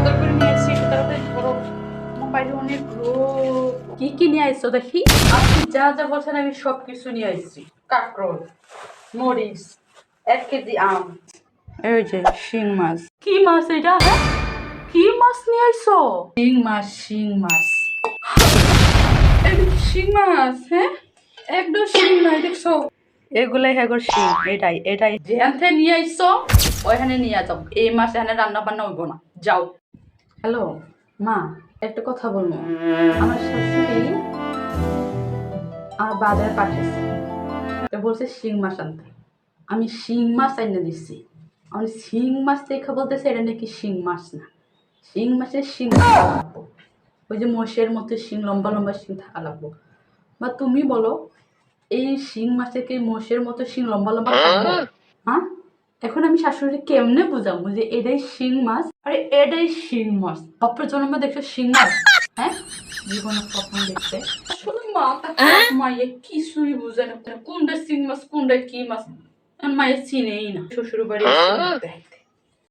সুন্দর করে নিয়ে এসেছি, একটু তাড়াতাড়ি ধরো। আমার বাইরে অনেক রোদ। কি কি নিয়ে আসছো দেখি? আপনি যা যা বলছেন আমি সব কিছু নিয়ে আসছি। কাঁকরোল, মরিচ, 1 কেজি আম, এই যে শিং মাছ। কি মাছ এটা? হ্যাঁ, কি মাছ নিয়ে আইছো? শিং মাছ, শিং মাছ। একদম শিং মাছ, হ্যাঁ, একদম শিং নাই দেখছো? এগুলাই হ্যাঁ গো শিং। এটাই এটাই যেখানে নিয়ে আইছো ওইখানে নিয়ে যাও। এই মাছ এখানে রান্না বান্না হইব না, যাও। হ্যালো মা, একটা কথা বলবো। আমার শাশুড়ি আমার বাজারে পাঠিয়েছে, বলছে শিং মাছ আনতে। আমি শিং মাছ এনে দিচ্ছি। আমি শিং মাছ দেখে বলতেছে এটা নাকি শিং মাছ না, শিং মাছের শিং থাকা লাগবো। ওই যে মোষের মতো শিং, লম্বা লম্বা শিং থাকা লাগবো। বা তুমি বলো, এই শিং মাছের কি মোষের মতো শিং লম্বা লম্বা থাকবে? হ্যাঁ, এখন আমি শাশুড়ি কেমনে বুঝাবো যে এটাই শিং মাছ? আরে এটাই শিং মাছ। বাপের জন্ম দেখছো শিং মাছ? হ্যাঁ, জীবনে প্রথম দেখছে। আসলে মাথা খারাপ, মাইয়ে কিছুই বুঝে না কোনটা শিং মাছ কোনটা কি মাছ। মায়ের চিনেই না, শ্বশুর বাড়ি